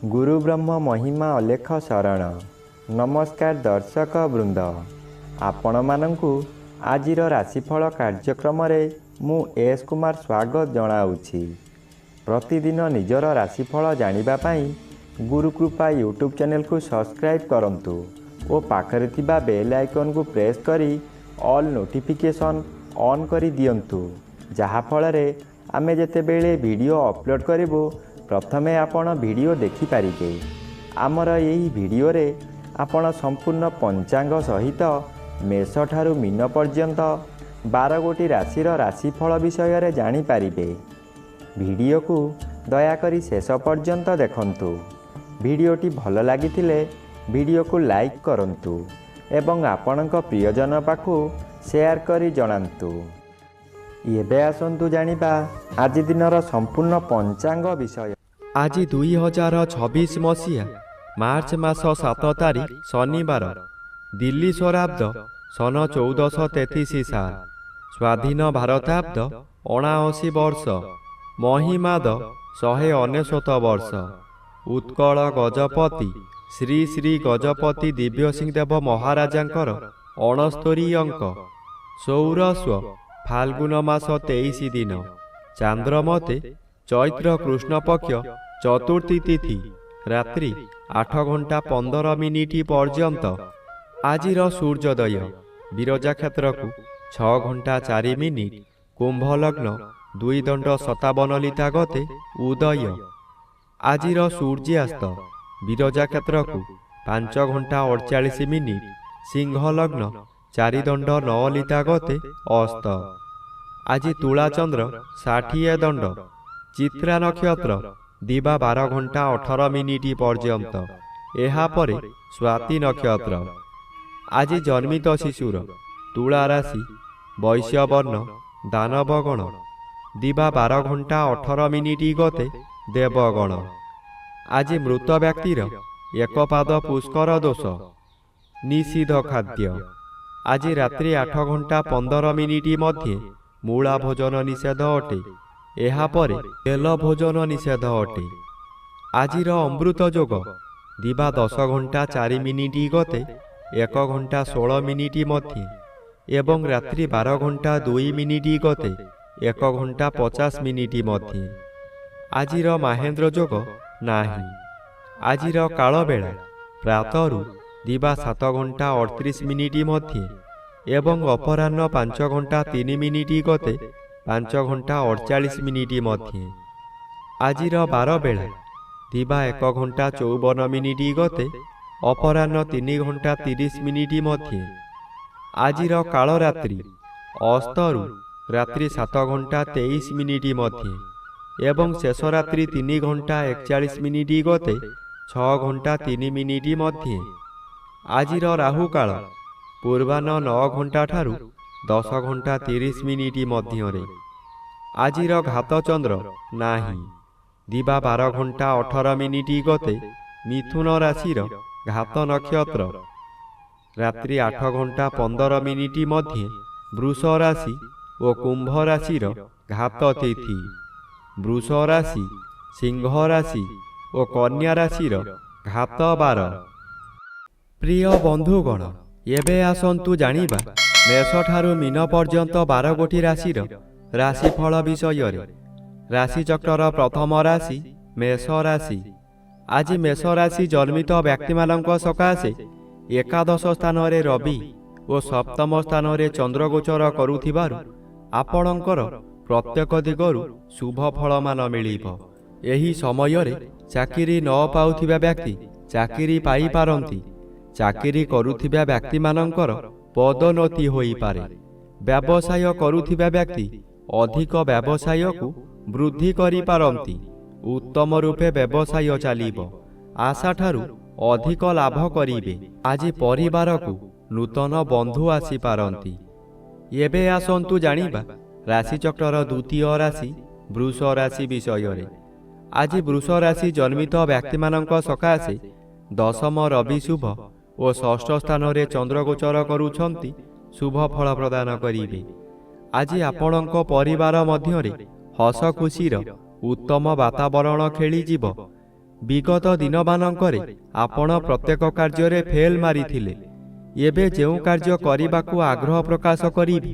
गुरु ब्रह्म महिमा अलेख शरण। नमस्कार दर्शक वृंद, आपण मानंकु आजिर राशिफल कार्यक्रम मु एस कुमार स्वागत जनाऊँगी। प्रतिदिन निजर राशिफल जानिबा पाई गुरुकृपा यूट्यूब चैनल को सब्सक्राइब करंतु और पाखरे थिबा बेल आइकन को प्रेस करी ऑल नोटिफिकेशन ऑन करी दियंतु, जहा फଳରେ आमे जेतेबेले वीडियो अपलोड करिवो प्रथमे आपण वीडियो देखि पारिबे। आमर यही वीडियो रे आपण संपूर्ण पंचांग सहित मेष ठारू मीन पर्यंत 12 गोटी राशिर राशिफल विषय रे जानि पारिबे। वीडियो को दयाकरी शेष पर्यंत देखंतु। वीडियोटी भल लागिथिले वीडियो को लाइक करंतु एवं आपणक प्रियजन पाखु शेयर करी जणांतु। एबे आसंतु जानिबा आज दिनर संपूर्ण पंचांग विषय। आज 2026 मसीहा मार्च मास 7 तारिख शनिवार, दिल्ली स्वराब्द सन 1433 साल, स्वाधीन भारताब्द 79 वर्ष, महिमाद 199 वर्ष। उत्कल गजपति श्री श्री गजपति दिव्य सिंह देव महाराजांकर 69 अंक। सौरस्व फाल्गुन मास 23 दिन, चांद्रमते चैत्र कृष्ण पक्ष चतुर्थी तिथि रात्रि 8 घंटा 15 मिनिट पर्यंत। आजिर सूर्योदय विरजा क्षेत्र को 6 घंटा 4 मिनिट, कुंभ लग्न 2 दंड 57 लिता गते उदय। आजिर सूर्यास्त विरजा क्षेत्र को 5 घंटा 48 मिनिट, सिंह लग्न 4 दंड 9 लिता गते अस्त। आज तुला चंद्र 60 दंड, चित्रा नक्षत्र दिवा 12 घंटा 18 मिनिट पर्यंत। एहा परे स्वाति नक्षत्र। आज जन्मित शिशुर तुला राशि, वैश्यवर्ण, दानवगण दिवा 12 घंटा 18 मिनिट गते देवगण। आज मृत व्यक्तिर एक पाद पुष्कर दोष, निषिद्ध खाद्य। आज रात्रि 8 घंटा 15 मिनिट मध्य मूला भोजन निषेध अटे। एहा परे तेल भोजन निषेध अटे। आजिर अमृत जोग दिवा 10 घंटा 4 मिनिट गते 1 घंटा 16 मिनिट मध्य एवं रात्रि 12 घंटा 2 मिनिट गते 1 घंटा 50 मिनिट मध्य। आजिर महेंद्र जोग नाही। आजिर काल बेला प्रातरु दिवा 7 घंटा 38 मिनिट मध्य एवं अपराह्न 5 घंटा 3 मिनिट गते 5 घंटा 48 मिनिट मध्य। आजिर 12 बेला दिवा 1 घंटा 54 मिनिट गते अपराह्न 3 घंटा 30 मिनिट मध्य। आजिर काल रात्रि अस्तरु रात्रि 7 घंटा 23 मिनिट मध्य एवं शेष रात्रि 3 घंटा 41 मिनिट गते 6 घंटा 3 मिनिट मध्य। आजिर राहु काल पूर्वाह्न 9 घंटा ठारू 10 घंटा 30 मिनिट मध्य। आजिर घात चंद्र नाही। दिवा 12 घंटा 18 मिनिट गते मिथुन राशिर घात नक्षत्र, रात्रि 8 घंटा 15 मिनिट मध्य वृष राशि और कुंभ राशिर घात तिथि। वृष राशि, सिंह राशि और कन्या राशिर घात 12। प्रिय बंधुगण, एबे आसंतु जानिबा मेष ठारू मीन पर्यंत 12 गोटी राशिर राशिफल विषय रे। राशि चक्र प्रथम राशि मेष राशि। आज मेष राशि जन्मित व्यक्ति मानक सकाशे एकादश स्थान रे रवि और सप्तम स्थान रे चंद्र गोचर करुथिबारु आपणकर प्रत्येक दिगरु शुभ फल मान मिलिबो। एही समय रे चाकिरी न पाउथिबा व्यक्ति चाकिरी पाई पारंती। चाकिरी करुथिबा व्यक्ति मानकर पदोन्नति होई पारे। व्यवसाय करुथिबा व्यक्ति अधिक व्यवसाय को वृद्धि करि पारंती। उत्तम रूपे व्यवसाय चलिबो। आशा ठारू अधिक लाभ करिबे। आज परिवार को नूतन बंधु आसी पारंती। एबे आसंतु जानिबा राशि चक्र द्वितीय राशि वृष राशि विषय रे। आज वृष राशि जन्मित व्यक्ति मानक सकाशे दशम रवि शुभ और षष्ठ स्थान रे चंद्र गोचर करुछंती शुभ फल प्रदान करिवे। आज आपणक परिवार मध्य हस खुशीर उत्तम वातावरण खेलीजीव। ବିଗତ ଦିନମାନଙ୍କରେ ଆପଣ ପ୍ରତ୍ୟେକ କାର୍ଯ୍ୟରେ ଫେଲ୍ ମାରିଥିଲେ। ଏବେ ଯେଉଁ କାର୍ଯ୍ୟ କରିବାକୁ ଆଗ୍ରହ ପ୍ରକାଶ କରିବେ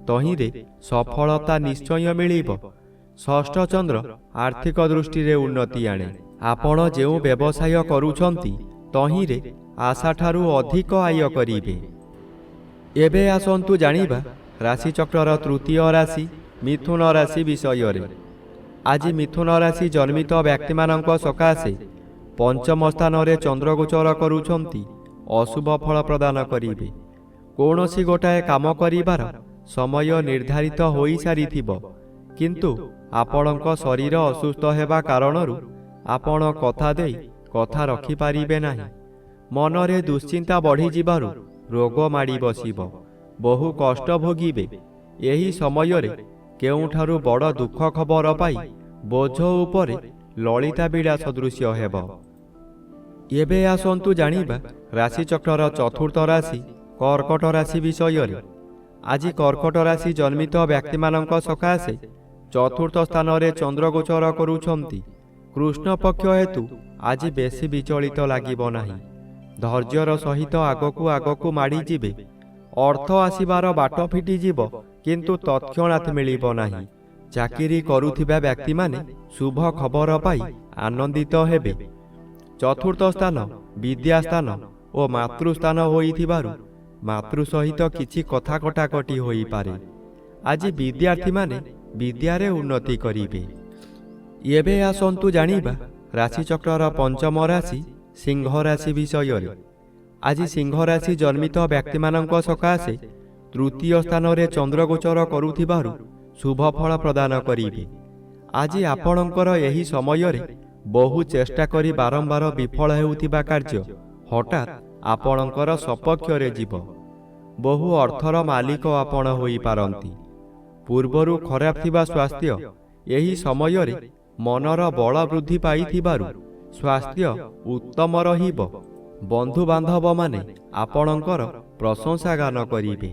ତହିଁରେ ସଫଳତା ନିଶ୍ଚୟ ମିଳିବ। ଷଷ୍ଠ ଚନ୍ଦ୍ର ଆର୍ଥିକ ଦୃଷ୍ଟିରେ ଉନ୍ନତି ଆଣେ। ଆପଣ ଯେଉଁ ବ୍ୟବସାୟ କରୁଛନ୍ତି ତହିଁରେ ଆଶାଠାରୁ ଅଧିକ ଆୟ କରିବେ। ଏବେ ଆସନ୍ତୁ ଜାଣିବା ରାଶିଚକ୍ରର ତୃତୀୟ ରାଶି ମିଥୁନ ରାଶି ବିଷୟରେ। ଆଜି ମିଥୁନ ରାଶି ଜନ୍ମିତ ବ୍ୟକ୍ତିମାନଙ୍କ ସକାଶେ ପଞ୍ଚମ ସ୍ଥାନରେ ଚନ୍ଦ୍ରଗୋଚର କରୁଛନ୍ତି ଅଶୁଭ ଫଳ ପ୍ରଦାନ କରିବେ। କୌଣସି ଗୋଟାଏ କାମ କରିବାର ସମୟ ନିର୍ଦ୍ଧାରିତ ହୋଇସାରିଥିବ, କିନ୍ତୁ ଆପଣଙ୍କ ଶରୀର ଅସୁସ୍ଥ ହେବା କାରଣରୁ ଆପଣ କଥା ଦେଇ କଥା ରଖିପାରିବେ ନାହିଁ। ମନରେ ଦୁଶ୍ଚିନ୍ତା ବଢ଼ିଯିବାରୁ ରୋଗ ମାଡ଼ି ବସିବ। ବହୁ କଷ୍ଟ ଭୋଗିବେ। ଏହି ସମୟରେ କେଉଁଠାରୁ ବଡ଼ ଦୁଃଖ ଖବର ପାଇ ବୋଝ ଉପରେ ଲଳିତା ବିଡ଼ା ସଦୃଶ୍ୟ ହେବ। ଏବେ ଆସନ୍ତୁ ଜାଣିବା ରାଶିଚକ୍ରର ଚତୁର୍ଥ ରାଶି କର୍କଟ ରାଶି ବିଷୟରେ। ଆଜି କର୍କଟ ରାଶି ଜନ୍ମିତ ବ୍ୟକ୍ତିମାନଙ୍କ ସକାଶେ ଚତୁର୍ଥ ସ୍ଥାନରେ ଚନ୍ଦ୍ରଗୋଚର କରୁଛନ୍ତି। କୃଷ୍ଣ ପକ୍ଷ ହେତୁ ଆଜି ବେଶୀ ବିଚଳିତ ଲାଗିବ ନାହିଁ। ଧୈର୍ଯ୍ୟର ସହିତ ଆଗକୁ ଆଗକୁ ମାଡ଼ିଯିବେ। ଅର୍ଥ ଆସିବାର ବାଟ ଫିଟିଯିବ, କିନ୍ତୁ ତତ୍କ୍ଷଣାତ୍ ମିଳିବ ନାହିଁ। ଚାକିରି କରୁଥିବା ବ୍ୟକ୍ତିମାନେ ଶୁଭ ଖବର ପାଇ ଆନନ୍ଦିତ ହେବେ। ଚତୁର୍ଥ ସ୍ଥାନ ବିଦ୍ୟାସ୍ଥାନ ଓ ମାତୃସ୍ଥାନ ହୋଇଥିବାରୁ ମାତୃ ସହିତ କିଛି କଥା କଟାକଟି ହୋଇପାରେ। ଆଜି ବିଦ୍ୟାର୍ଥୀମାନେ ବିଦ୍ୟାରେ ଉନ୍ନତି କରିବେ। ଏବେ ଆସନ୍ତୁ ଜାଣିବା ରାଶିଚକ୍ରର ପଞ୍ଚମ ରାଶି ସିଂହ ରାଶି ବିଷୟରେ। ଆଜି ସିଂହ ରାଶି ଜନ୍ମିତ ବ୍ୟକ୍ତିମାନଙ୍କ ସକାଶେ ତୃତୀୟ ସ୍ଥାନରେ ଚନ୍ଦ୍ରଗୋଚର କରୁଥିବାରୁ ଶୁଭ ଫଳ ପ୍ରଦାନ କରିବେ। ଆଜି ଆପଣଙ୍କର ଏହି ସମୟରେ ବହୁ ଚେଷ୍ଟା କରି ବାରମ୍ବାର ବିଫଳ ହେଉଥିବା କାର୍ଯ୍ୟ ହଠାତ୍ ଆପଣଙ୍କର ସପକ୍ଷରେ ଯିବ। ବହୁ ଅର୍ଥର ମାଲିକ ଆପଣ ହୋଇପାରନ୍ତି। ପୂର୍ବରୁ ଖରାପ ଥିବା ସ୍ୱାସ୍ଥ୍ୟ ଏହି ସମୟରେ ମନର ବଳ ବୃଦ୍ଧି ପାଇଥିବାରୁ ସ୍ୱାସ୍ଥ୍ୟ ଉତ୍ତମ ରହିବ। ବନ୍ଧୁବାନ୍ଧବମାନେ ଆପଣଙ୍କର ପ୍ରଶଂସା ଗାନ କରିବେ।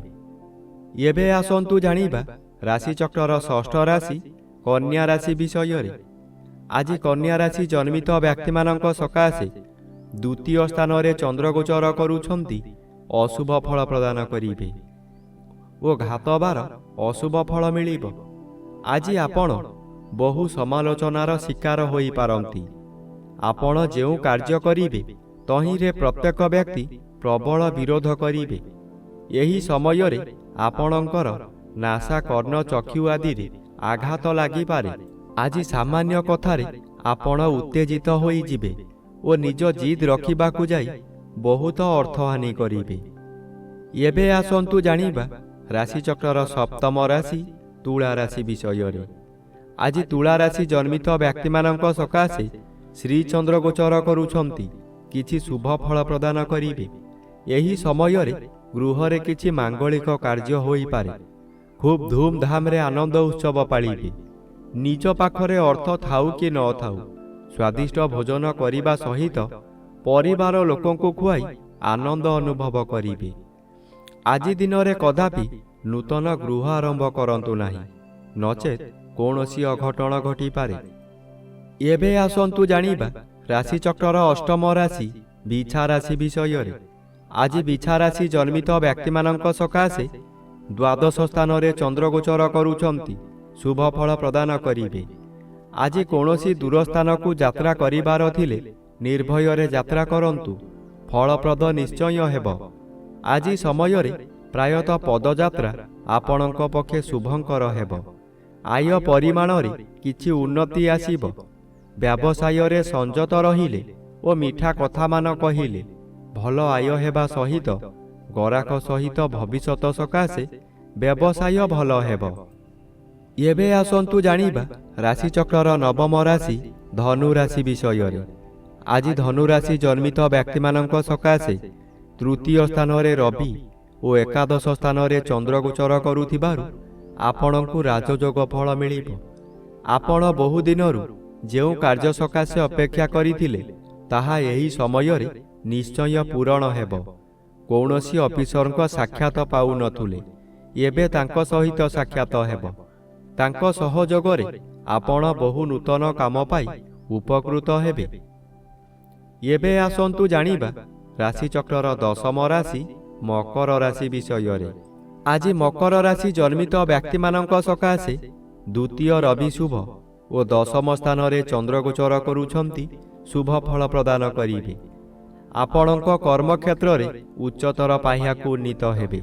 ଏବେ ଆସନ୍ତୁ ଜାଣିବା ରାଶିଚକ୍ରର ଷଷ୍ଠ ରାଶି କନ୍ୟା ରାଶି ବିଷୟରେ। ଆଜି କନ୍ୟା ରାଶି ଜନ୍ମିତ ବ୍ୟକ୍ତିମାନଙ୍କ ସକାଶେ ଦ୍ୱିତୀୟ ସ୍ଥାନରେ ଚନ୍ଦ୍ରଗୋଚର କରୁଛନ୍ତି ଅଶୁଭ ଫଳ ପ୍ରଦାନ କରିବେ ଓ ଘାତବାର ଅଶୁଭ ଫଳ ମିଳିବ। ଆଜି ଆପଣ ବହୁ ସମାଲୋଚନାର ଶିକାର ହୋଇପାରନ୍ତି। ଆପଣ ଯେଉଁ କାର୍ଯ୍ୟ କରିବେ ତହିଁରେ ପ୍ରତ୍ୟେକ ବ୍ୟକ୍ତି ପ୍ରବଳ ବିରୋଧ କରିବେ। ଏହି ସମୟରେ ଆପଣଙ୍କର ନାସା କର୍ଣ୍ଣ ଚକ୍ଷୁ ଆଦିରେ ଆଘାତ ଲାଗିପାରେ। ଆଜି ସାମାନ୍ୟ କଥାରେ ଆପଣ ଉତ୍ତେଜିତ ହୋଇଯିବେ ଓ ନିଜ ଜିଦ୍ ରଖିବାକୁ ଯାଇ ବହୁତ ଅର୍ଥହାନି କରିବେ। ଏବେ ଆସନ୍ତୁ ଜାଣିବା ରାଶିଚକ୍ରର ସପ୍ତମ ରାଶି ତୁଳା ରାଶି ବିଷୟରେ। ଆଜି ତୁଳା ରାଶି ଜନ୍ମିତ ବ୍ୟକ୍ତିମାନଙ୍କ ସକାଶେ ଶ୍ରୀଚନ୍ଦ୍ର ଗୋଚର କରୁଛନ୍ତି କିଛି ଶୁଭ ଫଳ ପ୍ରଦାନ କରିବେ। ଏହି ସମୟରେ ଗୃହରେ କିଛି ମାଙ୍ଗଳିକ କାର୍ଯ୍ୟ ହୋଇପାରେ। ଖୁବ୍ ଧୁମ୍ଧାମ୍ରେ ଆନନ୍ଦ ଉତ୍ସବ ପାଳିବେ। ନିଜ ପାଖରେ ଅର୍ଥ ଥାଉ କି ନ ଥାଉ ସ୍ୱାଦିଷ୍ଟ ଭୋଜନ କରିବା ସହିତ ପରିବାର ଲୋକଙ୍କୁ ଖୁଆଇ ଆନନ୍ଦ ଅନୁଭବ କରିବେ। ଆଜି ଦିନରେ କଦାପି ନୂତନ ଗୃହ ଆରମ୍ଭ କରନ୍ତୁ ନାହିଁ, ନଚେତ୍ କୌଣସି ଅଘଟଣ ଘଟିପାରେ। ଏବେ ଆସନ୍ତୁ ଜାଣିବା ରାଶିଚକ୍ରର ଅଷ୍ଟମ ରାଶି ବିଛା ରାଶି ବିଷୟରେ। ଆଜି ବିଛା ରାଶି ଜନ୍ମିତ ବ୍ୟକ୍ତିମାନଙ୍କ ସକାଶେ ଦ୍ୱାଦଶ ସ୍ଥାନରେ ଚନ୍ଦ୍ରଗୋଚର କରୁଛନ୍ତି ଶୁଭ ଫଳ ପ୍ରଦାନ କରିବେ। ଆଜି କୌଣସି ଦୂର ସ୍ଥାନକୁ ଯାତ୍ରା କରିବାର ଥିଲେ ନିର୍ଭୟରେ ଯାତ୍ରା କରନ୍ତୁ, ଫଳପ୍ରଦ ନିଶ୍ଚୟ ହେବ। ଆଜି ସମୟରେ ପ୍ରାୟତଃ ପଦଯାତ୍ରା ଆପଣଙ୍କ ପକ୍ଷେ ଶୁଭଙ୍କର ହେବ। ଆୟ ପରିମାଣରେ କିଛି ଉନ୍ନତି ଆସିବ। ବ୍ୟବସାୟରେ ସଂଯତ ରହିଲେ ଓ ମିଠା କଥାମାନ କହିଲେ ଭଲ ଆୟ ହେବା ସହିତ ଗରାଖ ସହିତ ଭବିଷ୍ୟତ ସକାଶେ ବ୍ୟବସାୟ ଭଲ ହେବ। ଏବେ ଆସନ୍ତୁ ଜାଣିବା ରାଶିଚକ୍ରର ନବମ ରାଶି ଧନୁ ରାଶି ବିଷୟରେ। ଆଜି ଧନୁ ରାଶି ଜନ୍ମିତ ବ୍ୟକ୍ତିମାନଙ୍କ ସକାଶେ ତୃତୀୟ ସ୍ଥାନରେ ରବି ଓ ଏକାଦଶ ସ୍ଥାନରେ ଚନ୍ଦ୍ରଗୋଚର କରୁଥିବାରୁ ଆପଣଙ୍କୁ ରାଜଯୋଗ ଫଳ ମିଳିବ। ଆପଣ ବହୁ ଦିନରୁ ଯେଉଁ କାର୍ଯ୍ୟ ସକାଶେ ଅପେକ୍ଷା କରିଥିଲେ ତାହା ଏହି ସମୟରେ ନିଶ୍ଚୟ ପୂରଣ ହେବ। କୌଣସି ଅଫିସରଙ୍କ ସାକ୍ଷାତ ପାଉନଥିଲେ, ଏବେ ତାଙ୍କ ସହିତ ସାକ୍ଷାତ ହେବ। ତାଙ୍କ ସହଯୋଗରେ ଆପଣ ବହୁ ନୂତନ କାମ ପାଇ ଉପକୃତ ହେବେ। ଏବେ ଆସନ୍ତୁ ଜାଣିବା ରାଶିଚକ୍ରର ଦଶମ ରାଶି ମକର ରାଶି ବିଷୟରେ। ଆଜି ମକର ରାଶି ଜନ୍ମିତ ବ୍ୟକ୍ତିମାନଙ୍କ ସକାଶେ ଦ୍ୱିତୀୟ ରବି ଶୁଭ ଓ ଦଶମ ସ୍ଥାନରେ ଚନ୍ଦ୍ରଗୋଚର କରୁଛନ୍ତି ଶୁଭ ଫଳ ପ୍ରଦାନ କରିବେ। ଆପଣଙ୍କ କର୍ମକ୍ଷେତ୍ରରେ ଉଚ୍ଚତର ପାହ୍ୟାକୁ ଉନ୍ନୀତ ହେବେ।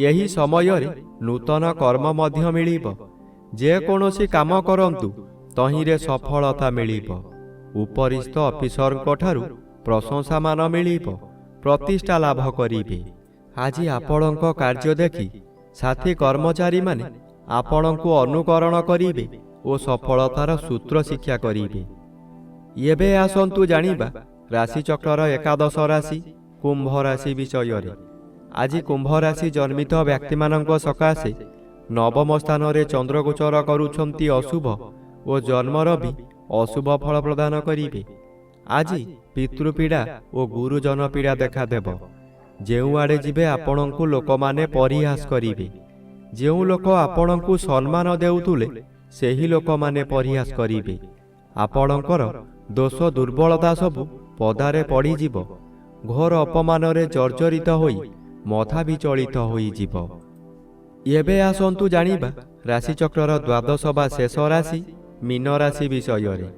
ଏହି ସମୟରେ ନୂତନ କର୍ମ ମଧ୍ୟ ମିଳିବ। ଯେକୌଣସି କାମ କରନ୍ତୁ ତହିଁରେ ସଫଳତା ମିଳିବ। ଉପରିସ୍ଥ ଅଫିସରଙ୍କଠାରୁ ପ୍ରଶଂସାମାନ ମିଳିବ। ପ୍ରତିଷ୍ଠା ଲାଭ କରିବେ। ଆଜି ଆପଣଙ୍କ କାର୍ଯ୍ୟ ଦେଖି ସାଥୀ କର୍ମଚାରୀମାନେ ଆପଣଙ୍କୁ ଅନୁକରଣ କରିବେ ଓ ସଫଳତାର ସୂତ୍ର ଶିକ୍ଷା କରିବେ। ଏବେ ଆସନ୍ତୁ ଜାଣିବା ରାଶିଚକ୍ରର ଏକାଦଶ ରାଶି କୁମ୍ଭ ରାଶି ବିଷୟରେ। ଆଜି କୁମ୍ଭ ରାଶି ଜନ୍ମିତ ବ୍ୟକ୍ତିମାନଙ୍କ ସକାଶେ ନବମ ସ୍ଥାନରେ ଚନ୍ଦ୍ରଗୋଚର କରୁଛନ୍ତି ଅଶୁଭ ଓ ଜନ୍ମର ବି ଅଶୁଭ ଫଳ ପ୍ରଦାନ କରିବେ। ଆଜି ପିତୃପୀଡ଼ା ଓ ଗୁରୁଜନ ପୀଡ଼ା ଦେଖାଦେବ। ଯେଉଁଆଡ଼େ ଯିବେ ଆପଣଙ୍କୁ ଲୋକମାନେ ପରିହାସ କରିବେ। ଯେଉଁ ଲୋକ ଆପଣଙ୍କୁ ସମ୍ମାନ ଦେଉଥିଲେ ସେହି ଲୋକମାନେ ପରିହାସ କରିବେ। ଆପଣଙ୍କର ଦୋଷ ଦୁର୍ବଳତା ସବୁ ପଦାରେ ପଡ଼ିଯିବ। ଘୋର ଅପମାନରେ ଜର୍ଜରିତ ହୋଇ ମଥା ବିଚଳିତ ହୋଇଯିବ। ଏବେ ଆସନ୍ତୁ ଜାଣିବା ରାଶିଚକ୍ରର ଦ୍ୱାଦଶ ବା ଶେଷ ରାଶି ମୀନ ରାଶି ବିଷୟରେ।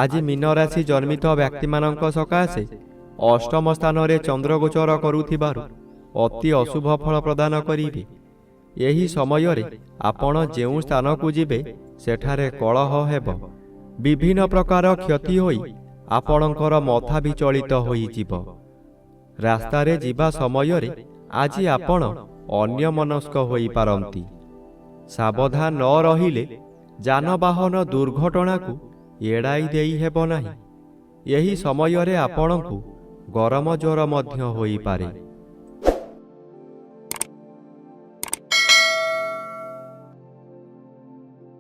ଆଜି ମୀନ ରାଶି ଜନ୍ମିତ ବ୍ୟକ୍ତିମାନଙ୍କ ସକାଶେ ଅଷ୍ଟମ ସ୍ଥାନରେ ଚନ୍ଦ୍ରଗୋଚର କରୁଥିବାରୁ ଅତି ଅଶୁଭ ଫଳ ପ୍ରଦାନ କରିବେ। ଏହି ସମୟରେ ଆପଣ ଯେଉଁ ସ୍ଥାନକୁ ଯିବେ ସେଠାରେ କଳହ ହେବ। ବିଭିନ୍ନ ପ୍ରକାର କ୍ଷତି ହୋଇ ଆପଣଙ୍କର ମଥା ବିଚଳିତ ହୋଇଯିବ। ରାସ୍ତାରେ ଯିବା ସମୟରେ ଆଜି ଆପଣ ଅନ୍ୟମନସ୍କ ହୋଇପାରନ୍ତି। ସାବଧାନ ନ ରହିଲେ ଯାନବାହନ ଦୁର୍ଘଟଣାକୁ ଏଡ଼ାଇ ଦେଇ ହେବ ନାହିଁ। ଏହି ସମୟରେ ଆପଣଙ୍କୁ ଗରମ ଜ୍ୱର ମଧ୍ୟ ହୋଇପାରେ।